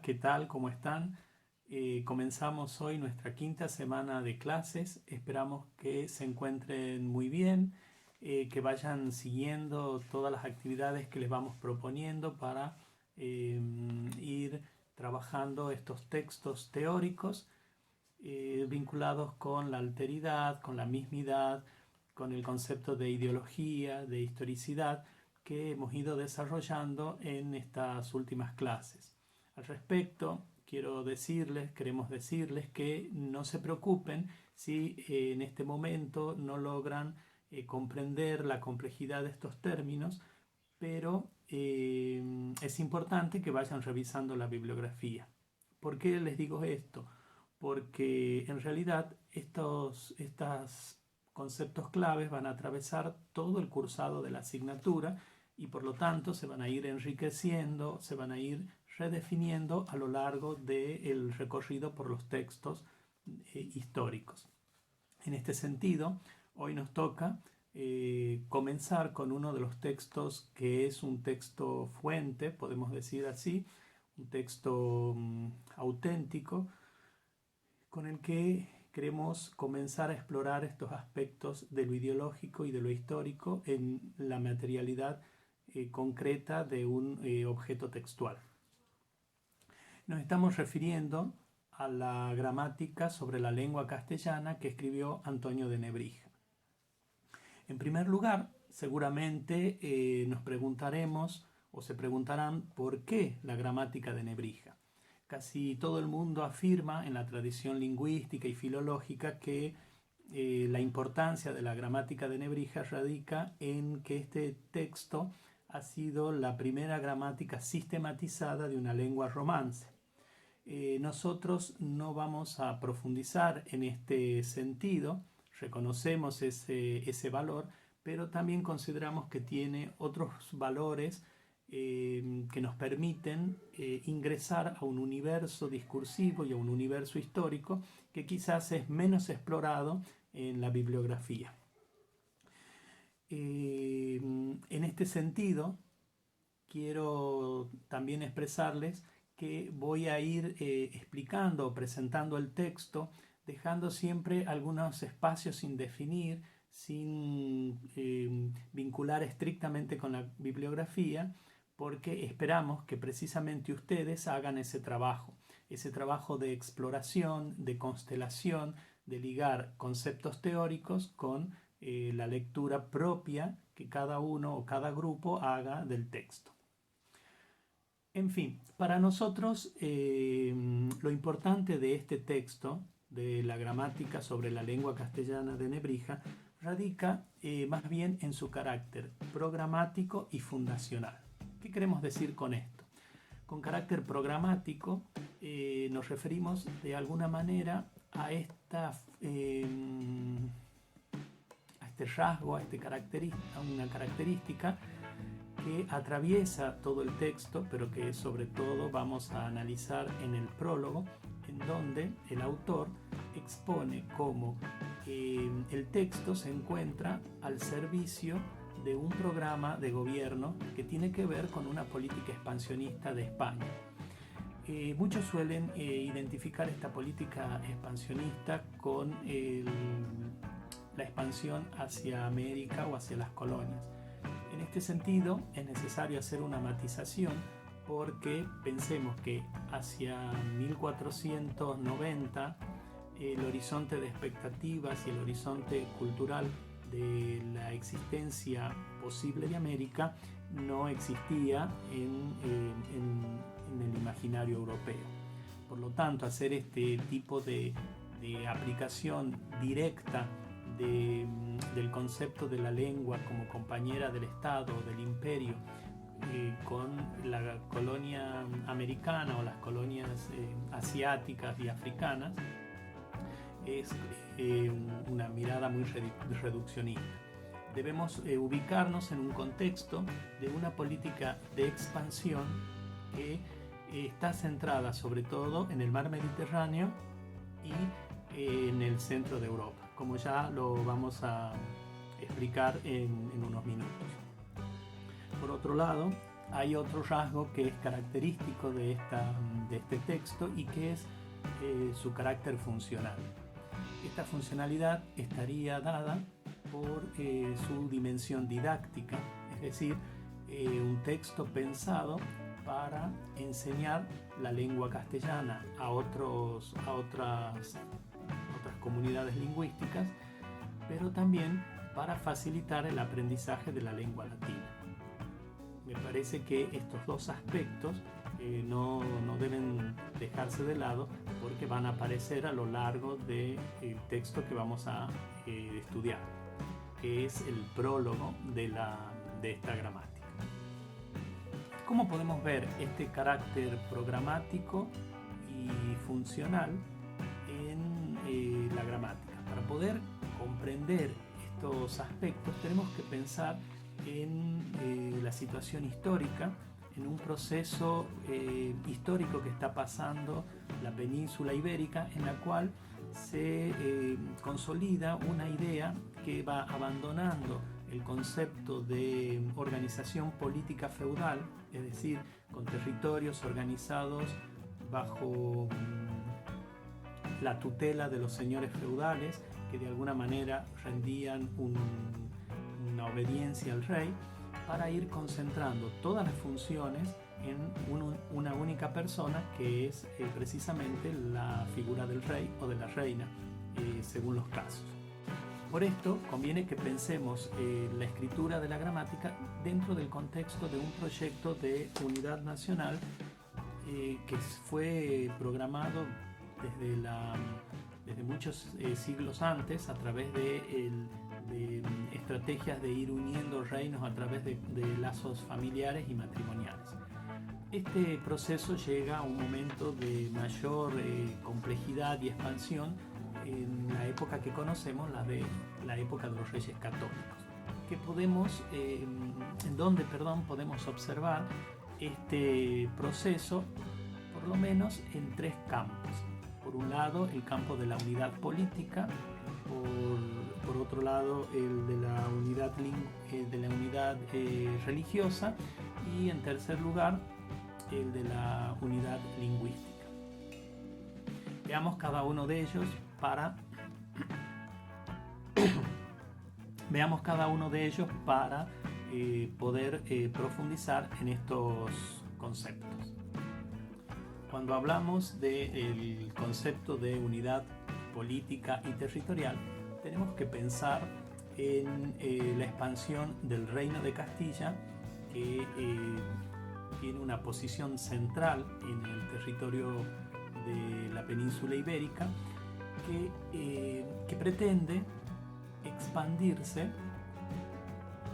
¿qué tal? ¿Cómo están? Comenzamos hoy nuestra quinta semana de clases. Esperamos que se encuentren muy bien, que vayan siguiendo todas las actividades que les vamos proponiendo para ir trabajando estos textos teóricos vinculados con la alteridad, con la mismidad, con el concepto de ideología, de historicidad que hemos ido desarrollando en estas últimas clases. Al respecto, queremos decirles que no se preocupen si en este momento no logran comprender la complejidad de estos términos, pero es importante que vayan revisando la bibliografía. ¿Por qué les digo esto? Porque en realidad estos conceptos claves van a atravesar todo el cursado de la asignatura y por lo tanto se van a ir enriqueciendo, se van a ir redefiniendo a lo largo del recorrido por los textos históricos. En este sentido, hoy nos toca comenzar con uno de los textos que es un texto fuente, podemos decir así, un texto auténtico, con el que queremos comenzar a explorar estos aspectos de lo ideológico y de lo histórico en la materialidad concreta de un objeto textual. Nos estamos refiriendo a la gramática sobre la lengua castellana que escribió Antonio de Nebrija. En primer lugar, seguramente nos preguntaremos o se preguntarán por qué la gramática de Nebrija. Casi todo el mundo afirma en la tradición lingüística y filológica que la importancia de la gramática de Nebrija radica en que este texto ha sido la primera gramática sistematizada de una lengua romance. Nosotros no vamos a profundizar en este sentido, reconocemos ese valor, pero también consideramos que tiene otros valores que nos permiten ingresar a un universo discursivo y a un universo histórico que quizás es menos explorado en la bibliografía. En este sentido, quiero también expresarles que voy a ir explicando o presentando el texto, dejando siempre algunos espacios sin definir, sin vincular estrictamente con la bibliografía, porque esperamos que precisamente ustedes hagan ese trabajo de exploración, de constelación, de ligar conceptos teóricos con la lectura propia que cada uno o cada grupo haga del texto. En fin, para nosotros lo importante de este texto, de la gramática sobre la lengua castellana de Nebrija, radica más bien en su carácter programático y fundacional. ¿Qué queremos decir con esto? Con carácter programático nos referimos de alguna manera a este rasgo, a una característica que atraviesa todo el texto, pero que sobre todo vamos a analizar en el prólogo, en donde el autor expone cómo el texto se encuentra al servicio de un programa de gobierno que tiene que ver con una política expansionista de España. Muchos suelen identificar esta política expansionista con la expansión hacia América o hacia las colonias. En este sentido, es necesario hacer una matización porque pensemos que hacia 1490 el horizonte de expectativas y el horizonte cultural de la existencia posible de América no existía en el imaginario europeo. Por lo tanto, hacer este tipo de aplicación directa del concepto de la lengua como compañera del Estado o del imperio con la colonia americana o las colonias asiáticas y africanas es una mirada muy reduccionista. Debemos ubicarnos en un contexto de una política de expansión que está centrada sobre todo en el mar Mediterráneo y en el centro de Europa, como ya lo vamos a explicar en unos minutos. Por otro lado, hay otro rasgo que es característico de este texto y que es su carácter funcional. Esta funcionalidad estaría dada por su dimensión didáctica, es decir, un texto pensado para enseñar la lengua castellana a otras comunidades lingüísticas, pero también para facilitar el aprendizaje de la lengua latina. Me parece que estos dos aspectos no deben dejarse de lado porque van a aparecer a lo largo del texto que vamos a estudiar, que es el prólogo de esta gramática. ¿Cómo podemos ver este carácter programático y funcional en la gramática? Para poder comprender estos aspectos tenemos que pensar en la situación histórica, en un proceso histórico que está pasando la península ibérica, en la cual se consolida una idea que va abandonando el concepto de organización política feudal, es decir, con territorios organizados bajo la tutela de los señores feudales que de alguna manera rendían una obediencia al rey, para ir concentrando todas las funciones en una única persona, que es precisamente la figura del rey o de la reina, según los casos. Por esto conviene que pensemos la escritura de la gramática dentro del contexto de un proyecto de unidad nacional que fue programado desde muchos siglos antes a través de estrategias de ir uniendo reinos a través de lazos familiares y matrimoniales. Este proceso llega a un momento de mayor complejidad y expansión en la época que conocemos, la época de los Reyes Católicos, en donde podemos observar este proceso por lo menos en tres campos. Por un lado, el campo de la unidad política, por otro lado, el de la unidad religiosa, y en tercer lugar, el de la unidad lingüística. Veamos cada uno de ellos para poder profundizar en estos conceptos. Cuando hablamos del concepto de unidad política y territorial, tenemos que pensar en la expansión del Reino de Castilla, que tiene una posición central en el territorio de la península ibérica, que pretende expandirse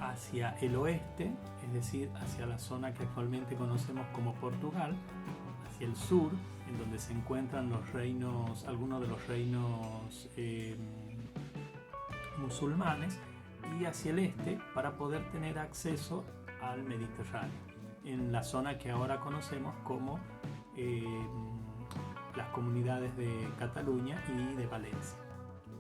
hacia el oeste, es decir, hacia la zona que actualmente conocemos como Portugal, hacia el sur, en donde se encuentran algunos de los reinos musulmanes, y hacia el este para poder tener acceso al Mediterráneo, en la zona que ahora conocemos como las comunidades de Cataluña y de Valencia.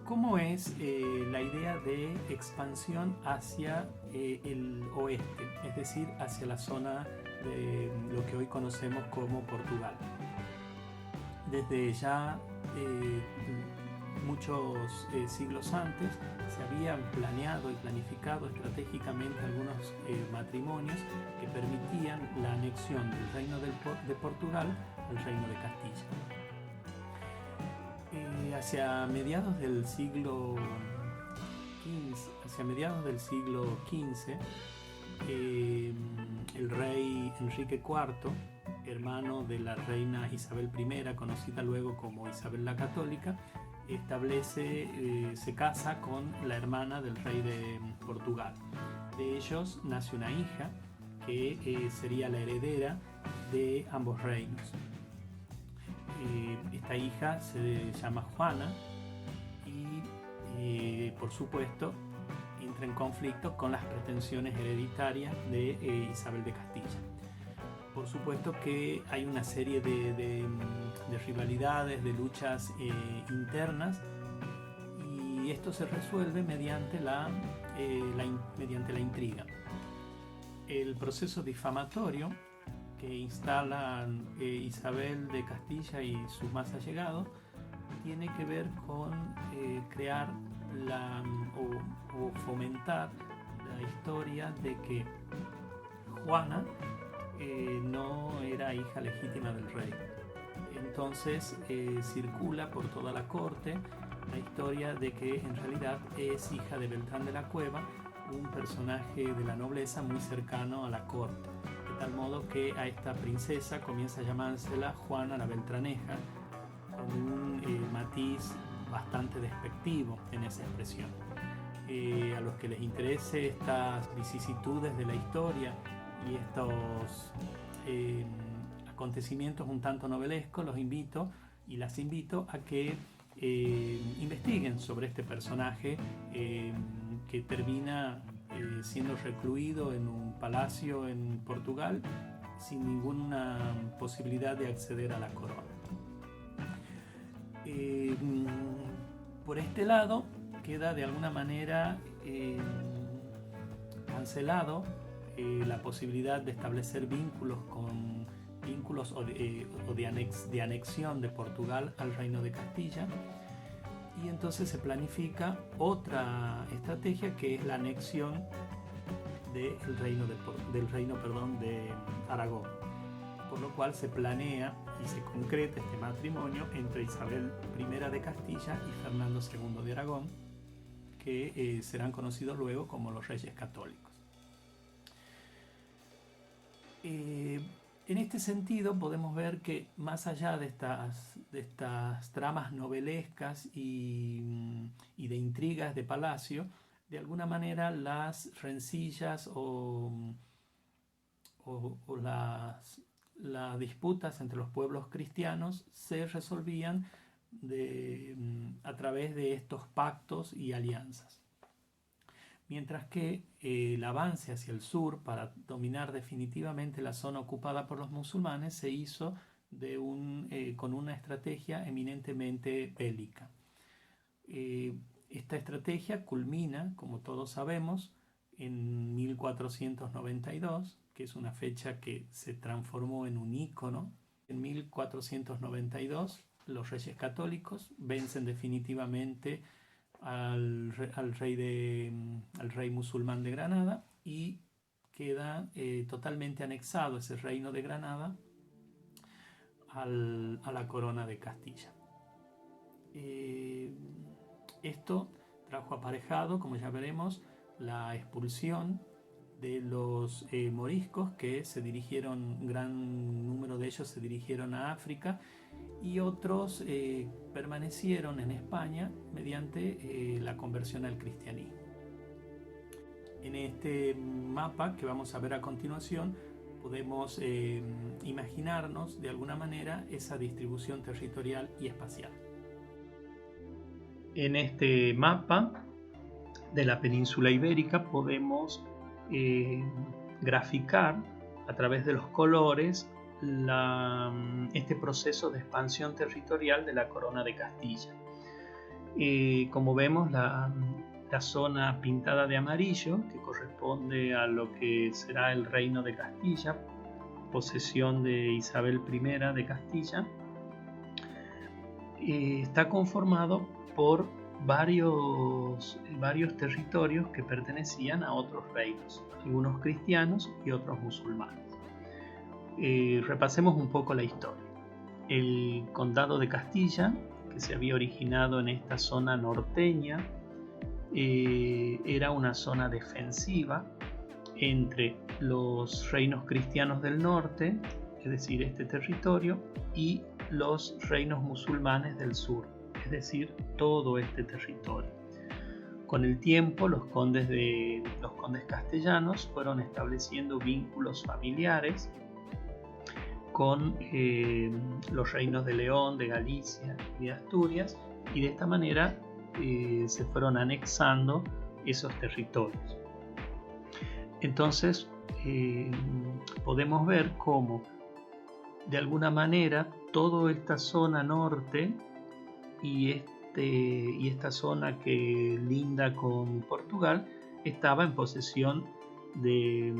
¿Cómo es la idea de expansión hacia el oeste, es decir, hacia la zona de lo que hoy conocemos como Portugal? Desde ya muchos siglos antes se habían planeado y planificado estratégicamente algunos matrimonios que permitían la anexión del reino de Portugal al reino de Castilla. Hacia mediados del siglo XV, el rey Enrique IV, hermano de la reina Isabel I, conocida luego como Isabel la Católica, se casa con la hermana del rey de Portugal. De ellos nace una hija que sería la heredera de ambos reinos. Esta hija se llama Juana y por supuesto entra en conflicto con las pretensiones hereditarias de Isabel de Castilla. Por supuesto que hay una serie de rivalidades, de luchas internas, y esto se resuelve mediante la intriga. El proceso difamatorio que instalan Isabel de Castilla y sus más allegados tiene que ver con crear o fomentar la historia de que Juana no era hija legítima del rey. Entonces circula por toda la corte la historia de que en realidad es hija de Beltrán de la Cueva, un personaje de la nobleza muy cercano a la corte, de tal modo que a esta princesa comienza a llamársela Juana la Beltraneja, con un matiz bastante despectivo en esa expresión. A los que les interese estas vicisitudes de la historia y estos acontecimientos un tanto novelescos, los invito y las invito a que investiguen sobre este personaje que termina siendo recluido en un palacio en Portugal sin ninguna posibilidad de acceder a la corona. Por este lado queda de alguna manera cancelado la posibilidad de establecer vínculos de anexión de Portugal al Reino de Castilla, y entonces se planifica otra estrategia que es la anexión del reino de Aragón, por lo cual se planea y se concreta este matrimonio entre Isabel I de Castilla y Fernando II de Aragón, que serán conocidos luego como los Reyes Católicos. En este sentido podemos ver que más allá de estas tramas novelescas y de intrigas de palacio, de alguna manera las rencillas o las disputas entre los pueblos cristianos se resolvían a través de estos pactos y alianzas. Mientras que el avance hacia el sur para dominar definitivamente la zona ocupada por los musulmanes se hizo con una estrategia eminentemente bélica. Esta estrategia culmina, como todos sabemos, en 1492, que es una fecha que se transformó en un ícono. En 1492 los Reyes Católicos vencen definitivamente al rey musulmán de Granada y queda totalmente anexado ese reino de Granada a la corona de Castilla. Esto trajo aparejado, como ya veremos, la expulsión de los moriscos, que un gran número de ellos se dirigieron a África, y otros permanecieron en España mediante la conversión al cristianismo. En este mapa que vamos a ver a continuación podemos imaginarnos de alguna manera esa distribución territorial y espacial. En este mapa de la península ibérica podemos graficar a través de los colores este proceso de expansión territorial de la corona de Castilla. Como vemos, la zona pintada de amarillo, que corresponde a lo que será el reino de Castilla, posesión de Isabel I de Castilla, está conformado por varios territorios que pertenecían a otros reinos, algunos cristianos y otros musulmanes. Repasemos un poco la historia. El condado de Castilla, que se había originado en esta zona norteña, era una zona defensiva entre los reinos cristianos del norte, es decir, este territorio, y los reinos musulmanes del sur, es decir, todo este territorio. Con el tiempo, los condes castellanos fueron estableciendo vínculos familiares con los reinos de León, de Galicia y de Asturias, y de esta manera se fueron anexando esos territorios. Entonces podemos ver cómo de alguna manera toda esta zona norte y esta zona que linda con Portugal estaba en posesión de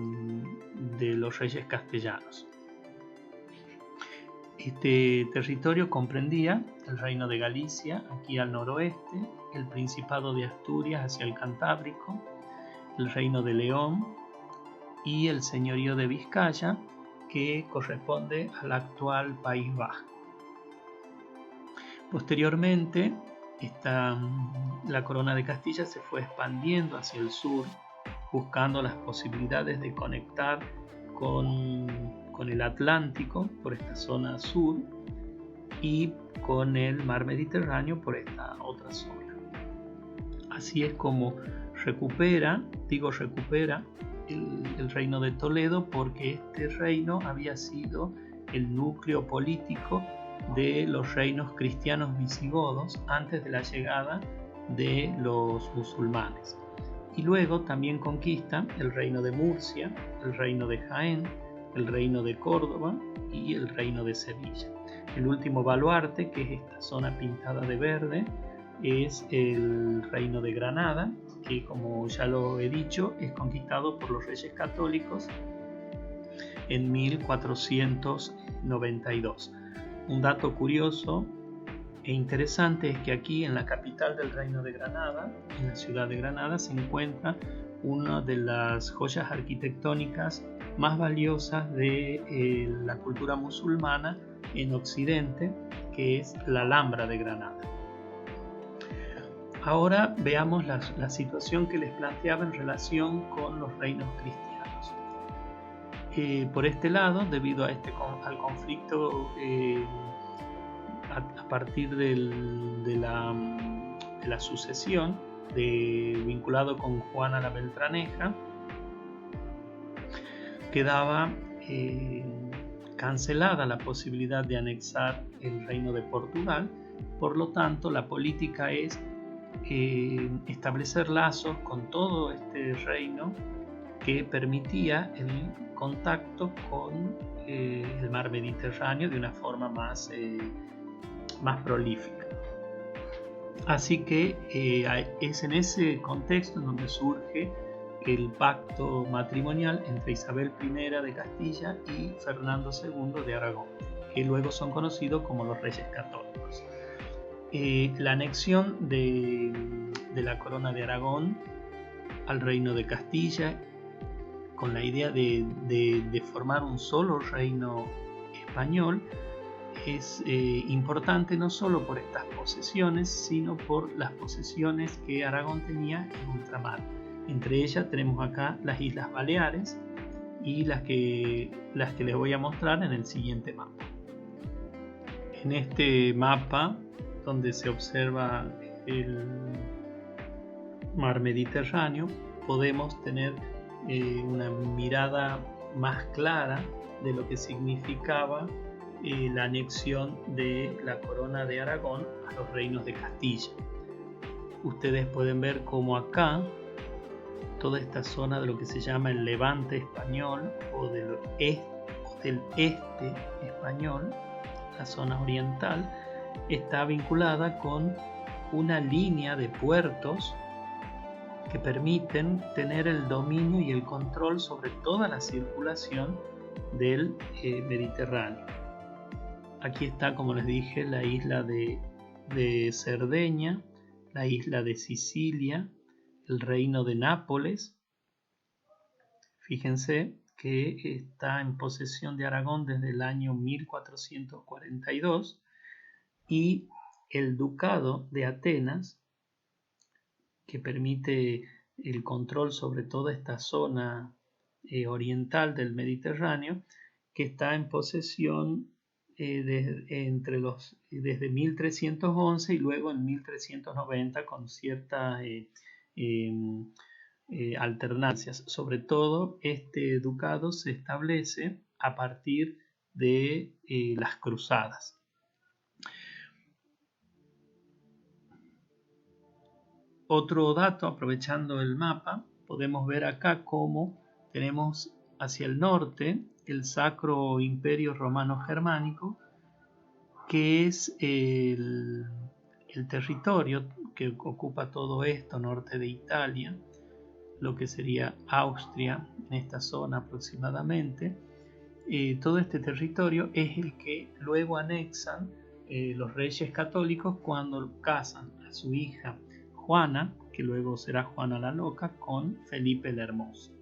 los reyes castellanos. Este territorio comprendía el reino de Galicia, aquí al noroeste, el Principado de Asturias hacia el Cantábrico, el reino de León y el señorío de Vizcaya, que corresponde al actual País Vasco. Posteriormente, la corona de Castilla se fue expandiendo hacia el sur, buscando las posibilidades de conectar con el Atlántico por esta zona sur y con el mar Mediterráneo por esta otra zona. Así es como recupera el reino de Toledo, porque este reino había sido el núcleo político de los reinos cristianos visigodos antes de la llegada de los musulmanes. Y luego también conquista el reino de Murcia, el reino de Jaén, el reino de Córdoba y el reino de Sevilla. El último baluarte, que es esta zona pintada de verde, es el reino de Granada, que, como ya lo he dicho, es conquistado por los reyes católicos en 1492. Un dato curioso e interesante es que aquí en la capital del reino de Granada, en la ciudad de Granada, se encuentra una de las joyas arquitectónicas más valiosas de la cultura musulmana en Occidente, que es la Alhambra de Granada. Ahora veamos la situación que les planteaba en relación con los reinos cristianos. Por este lado, debido al conflicto a partir de la sucesión vinculado con Juana la Beltraneja, quedaba cancelada la posibilidad de anexar el reino de Portugal. Por lo tanto, la política es establecer lazos con todo este reino que permitía el contacto con el mar Mediterráneo de una forma más prolífica. Así que es en ese contexto en donde surge el pacto matrimonial entre Isabel I de Castilla y Fernando II de Aragón, que luego son conocidos como los Reyes Católicos. La anexión de la corona de Aragón al reino de Castilla, con la idea de formar un solo reino español, es importante no solo por estas posesiones, sino por las posesiones que Aragón tenía en ultramar. Entre ellas tenemos acá las Islas Baleares y las que les voy a mostrar en el siguiente mapa. En este mapa, donde se observa el mar Mediterráneo, podemos tener una mirada más clara de lo que significaba la anexión de la corona de Aragón a los reinos de Castilla. Ustedes pueden ver cómo acá toda esta zona de lo que se llama el Levante español o del este español, la zona oriental, está vinculada con una línea de puertos que permiten tener el dominio y el control sobre toda la circulación del Mediterráneo. Aquí está, como les dije, la isla de Cerdeña, la isla de Sicilia, el reino de Nápoles. Fíjense que está en posesión de Aragón desde el año 1442, y el ducado de Atenas, que permite el control sobre toda esta zona oriental del Mediterráneo, que está en posesión desde 1311 y luego en 1390 con ciertas alternancias. Sobre todo, este ducado se establece a partir de las cruzadas. Otro dato, aprovechando el mapa, podemos ver acá cómo tenemos hacia el norte el Sacro Imperio Romano Germánico, que es el territorio que ocupa todo esto, norte de Italia, lo que sería Austria, en esta zona aproximadamente. Todo este territorio es el que luego anexan los reyes católicos cuando casan a su hija Juana, que luego será Juana la Loca, con Felipe el Hermoso.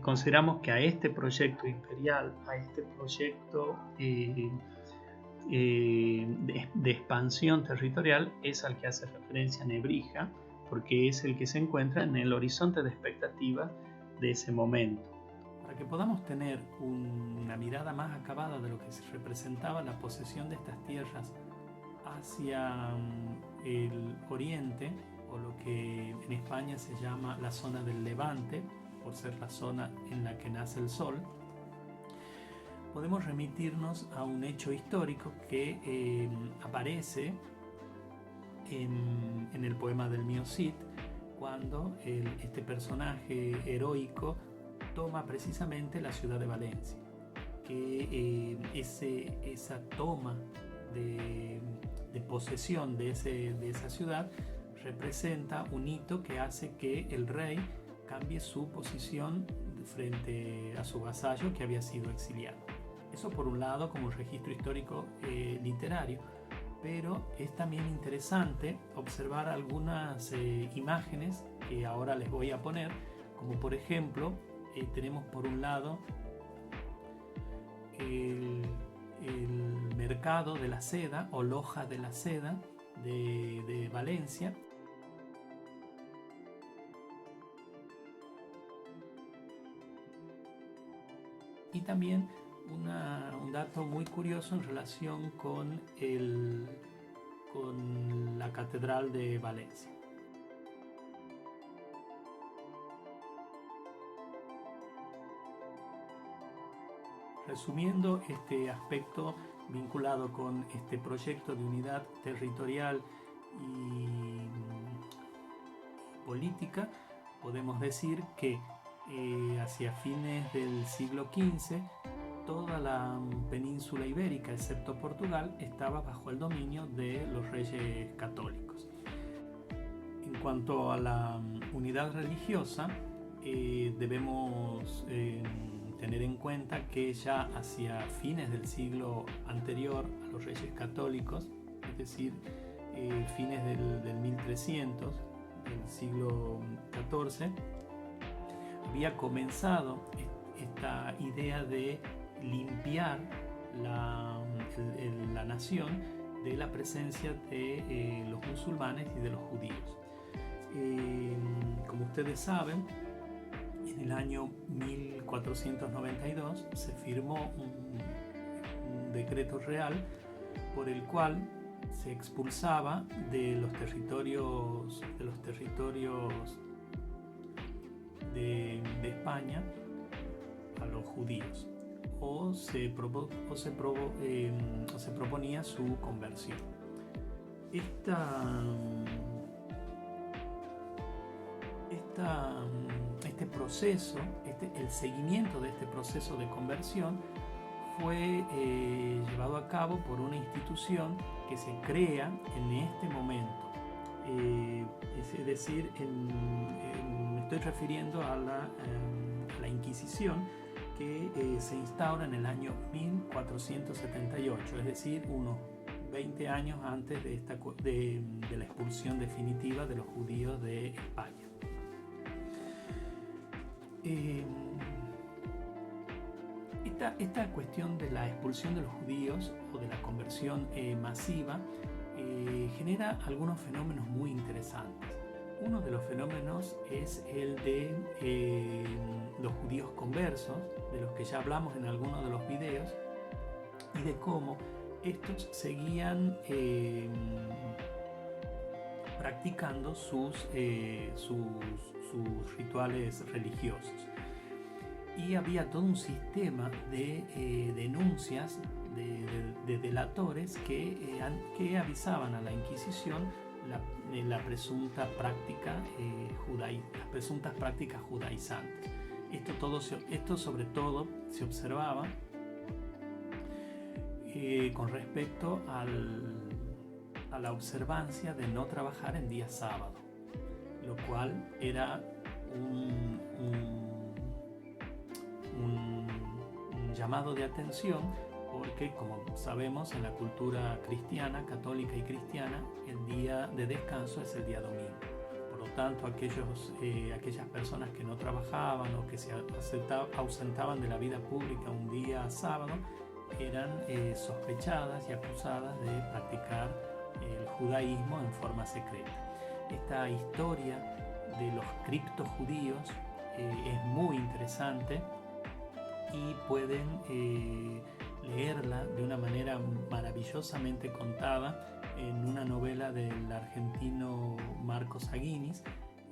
Consideramos que a este proyecto imperial, a este proyecto de expansión territorial, es al que hace referencia Nebrija, porque es el que se encuentra en el horizonte de expectativa de ese momento. Para que podamos tener una mirada más acabada de lo que se representaba la posesión de estas tierras hacia el oriente, o lo que en España se llama la zona del Levante, por ser la zona en la que nace el sol, podemos remitirnos a un hecho histórico que aparece en el poema del Mío Cid, cuando este personaje heroico toma precisamente la ciudad de Valencia, que esa toma de posesión de esa ciudad representa un hito que hace que el rey cambie su posición frente a su vasallo que había sido exiliado. Eso por un lado como un registro histórico literario, pero es también interesante observar algunas imágenes que ahora les voy a poner, como por ejemplo tenemos por un lado el mercado de la seda o loja de la seda de Valencia. Y también un dato muy curioso en relación con la Catedral de Valencia. Resumiendo este aspecto vinculado con este proyecto de unidad territorial y política, podemos decir que hacia fines del siglo XV toda la península ibérica, excepto Portugal, estaba bajo el dominio de los reyes católicos. En cuanto a la unidad religiosa, debemos tener en cuenta que ya hacia fines del siglo anterior a los reyes católicos, es decir, fines del 1300, del siglo XIV, había comenzado esta idea de limpiar la nación de la presencia de los musulmanes y de los judíos. Como ustedes saben, en el año 1492 se firmó un decreto real por el cual se expulsaba de los territorios de España a los judíos, o se proponía su conversión. Este proceso, el seguimiento de este proceso de conversión fue llevado a cabo por una institución que se crea en este momento. Es decir, me estoy refiriendo a la Inquisición, que se instaura en el año 1478, es decir, unos 20 años antes de la expulsión definitiva de los judíos de España. Esta cuestión de la expulsión de los judíos o de la conversión masiva genera algunos fenómenos muy interesantes. Uno de los fenómenos es el de los judíos conversos, de los que ya hablamos en algunos de los videos, y de cómo estos seguían practicando sus rituales religiosos. Y había todo un sistema de denuncias de delatores que avisaban a la Inquisición las presuntas prácticas judaizantes. Esto sobre todo se observaba con respecto a la observancia de no trabajar en día sábado. lo cual era un llamado de atención, porque como sabemos en la cultura cristiana, católica y cristiana, el día de descanso es el día domingo. Por lo tanto, aquellas personas que no trabajaban o que se ausentaban de la vida pública un día sábado eran sospechadas y acusadas de practicar el judaísmo en forma secreta. Esta historia de los criptojudíos es muy interesante y pueden leerla de una manera maravillosamente contada en una novela del argentino Marcos Aguinis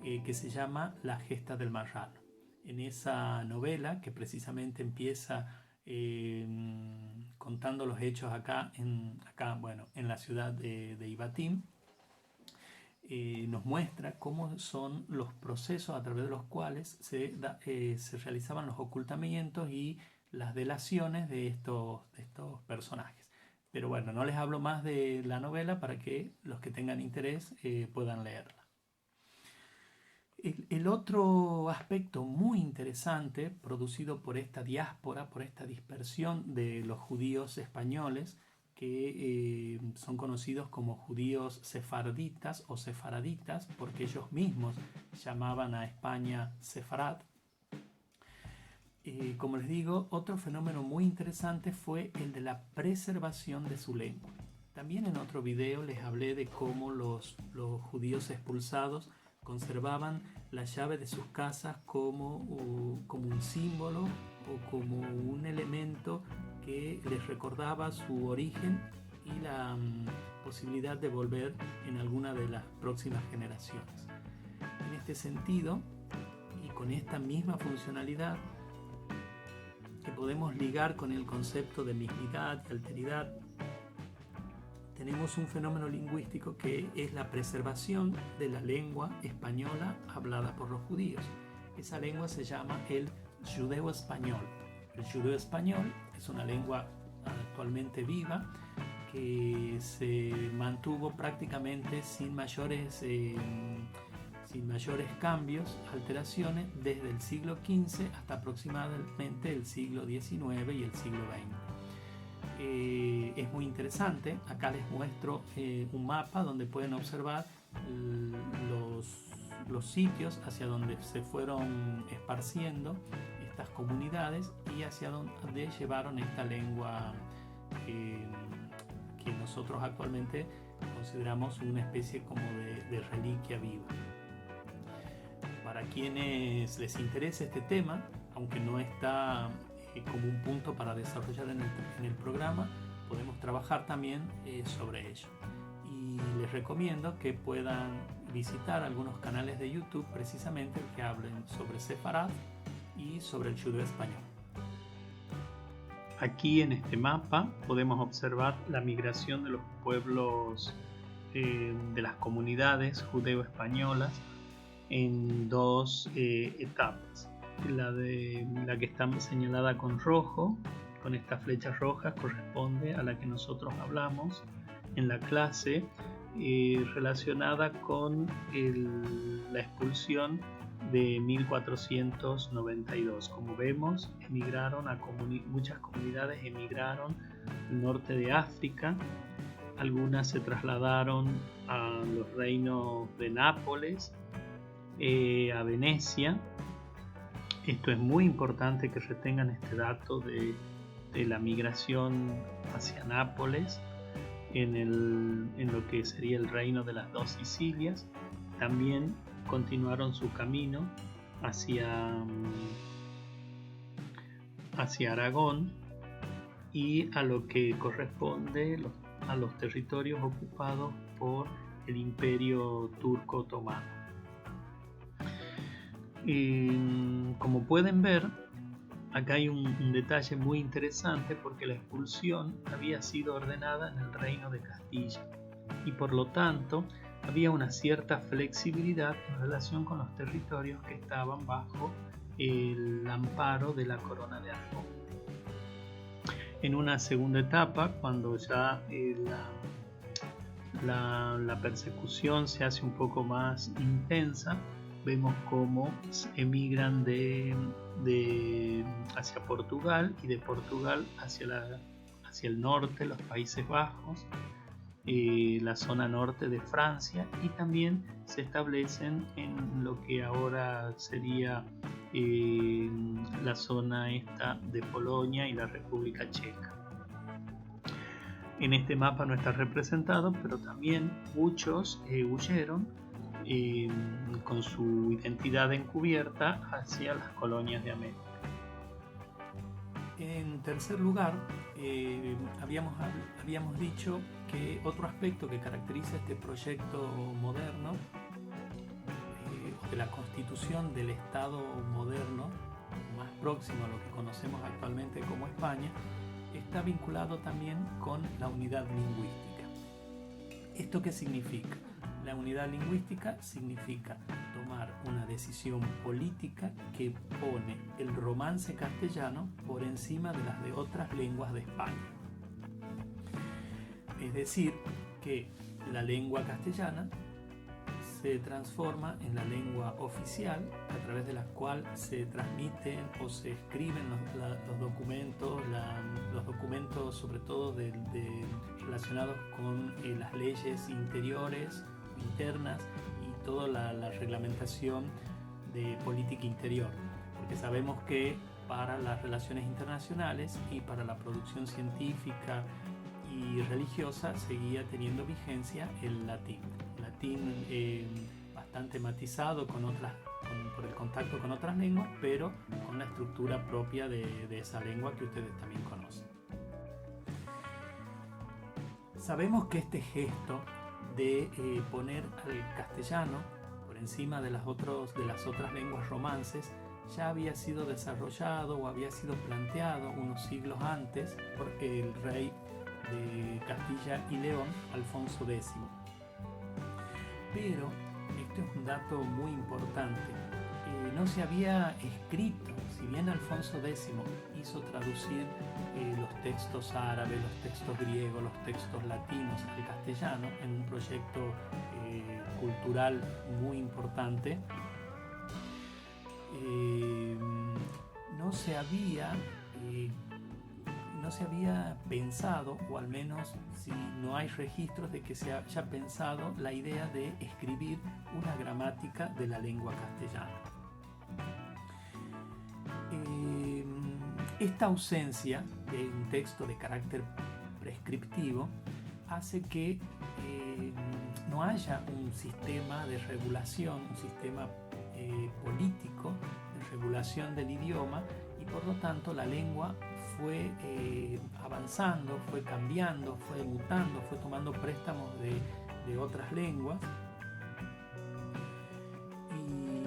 que se llama La gesta del marrano. En esa novela, que precisamente empieza contando los hechos acá en la ciudad de Ibatim, nos muestra cómo son los procesos a través de los cuales se realizaban los ocultamientos y las delaciones de estos personajes. Pero bueno, no les hablo más de la novela para que los que tengan interés puedan leerla. El otro aspecto muy interesante producido por esta diáspora, por esta dispersión de los judíos españoles, que son conocidos como judíos sefarditas o sefaraditas, porque ellos mismos llamaban a España Sefarad. Como les digo, otro fenómeno muy interesante fue el de la preservación de su lengua. También en otro video les hablé de cómo los judíos expulsados conservaban la llave de sus casas como un símbolo o como un elemento que les recordaba su origen y la posibilidad de volver en alguna de las próximas generaciones. En este sentido, y con esta misma funcionalidad que podemos ligar con el concepto de mismidad y alteridad, tenemos un fenómeno lingüístico que es la preservación de la lengua española hablada por los judíos. Esa lengua se llama el judeo-español. El judeo-español es una lengua actualmente viva que se mantuvo prácticamente sin mayores cambios, alteraciones desde el siglo XV hasta aproximadamente el siglo XIX y el siglo XX. Es muy interesante. Acá les muestro un mapa donde pueden observar los sitios hacia donde se fueron esparciendo estas comunidades y hacia donde llevaron esta lengua que nosotros actualmente consideramos una especie como de reliquia viva. Para quienes les interese este tema, aunque no está como un punto para desarrollar en el programa, podemos trabajar también sobre ello. Y les recomiendo que puedan visitar algunos canales de YouTube precisamente que hablen sobre Sefarad y sobre el judeo español. Aquí en este mapa podemos observar la migración de los pueblos de las comunidades judeo-españolas en dos etapas. La que está señalada con rojo, con estas flechas rojas, corresponde a la que nosotros hablamos en la clase, relacionada con la expulsión de 1492. Como vemos, muchas comunidades emigraron al norte de África, algunas se trasladaron a los reinos de Nápoles, a Venecia. Esto es muy importante que retengan este dato de la migración hacia Nápoles en lo que sería el reino de las dos Sicilias. También continuaron su camino hacia Aragón y a lo que corresponde a los territorios ocupados por el Imperio Turco Otomano. Como pueden ver, acá hay un detalle muy interesante, porque la expulsión había sido ordenada en el reino de Castilla y por lo tanto había una cierta flexibilidad en relación con los territorios que estaban bajo el amparo de la corona de Aragón. En una segunda etapa, cuando ya la persecución se hace un poco más intensa, vemos cómo emigran hacia Portugal y de Portugal hacia el norte, los Países Bajos, la zona norte de Francia, y también se establecen en lo que ahora sería la zona esta de Polonia y la República Checa. En este mapa no está representado, pero también muchos huyeron con su identidad encubierta hacia las colonias de América. En tercer lugar, habíamos dicho que otro aspecto que caracteriza este proyecto moderno, de la constitución del Estado moderno, más próximo a lo que conocemos actualmente como España, está vinculado también con la unidad lingüística. ¿Esto qué significa? La unidad lingüística significa tomar una decisión política que pone el romance castellano por encima de las de otras lenguas de España. Es decir, que la lengua castellana se transforma en la lengua oficial a través de la cual se transmiten o se escriben los documentos sobre todo relacionados con las leyes internas y toda la reglamentación de política interior, porque sabemos que para las relaciones internacionales y para la producción científica y religiosa seguía teniendo vigencia el latín. Bastante matizado por el contacto con otras lenguas, pero con la estructura propia de esa lengua que ustedes también conocen. Sabemos que este gesto de poner al castellano por encima de las otras lenguas romances ya había sido desarrollado o había sido planteado unos siglos antes por el rey de Castilla y León, Alfonso X. Pero esto es un dato muy importante. No se había escrito, si bien Alfonso X hizo traducir los textos árabes, los textos griegos, los textos latinos al castellano en un proyecto cultural muy importante, no se había pensado, o al menos si no hay registros de que se haya pensado la idea de escribir una gramática de la lengua castellana. Esta ausencia de un texto de carácter prescriptivo hace que no haya un sistema de regulación, un sistema político de regulación del idioma, y por lo tanto la lengua fue avanzando, fue cambiando, fue mutando, fue tomando préstamos de otras lenguas. Y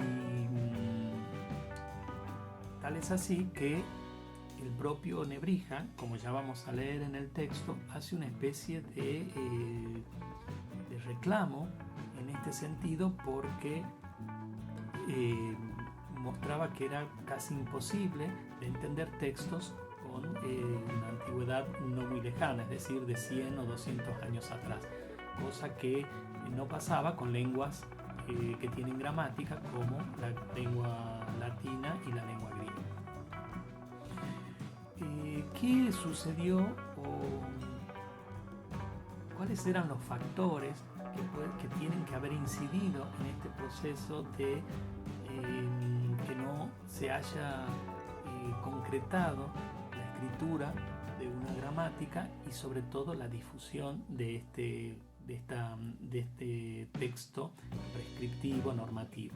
tal es así que el propio Nebrija, como ya vamos a leer en el texto, hace una especie de reclamo en este sentido, porque mostraba que era casi imposible de entender textos con una antigüedad no muy lejana, es decir, de 100 o 200 años atrás, cosa que no pasaba con lenguas que tienen gramática como la lengua latina y la lengua griega. ¿Qué sucedió cuáles eran los factores que tienen que haber incidido en este proceso de que no se haya concretado la escritura de una gramática y sobre todo la difusión de este texto prescriptivo normativo?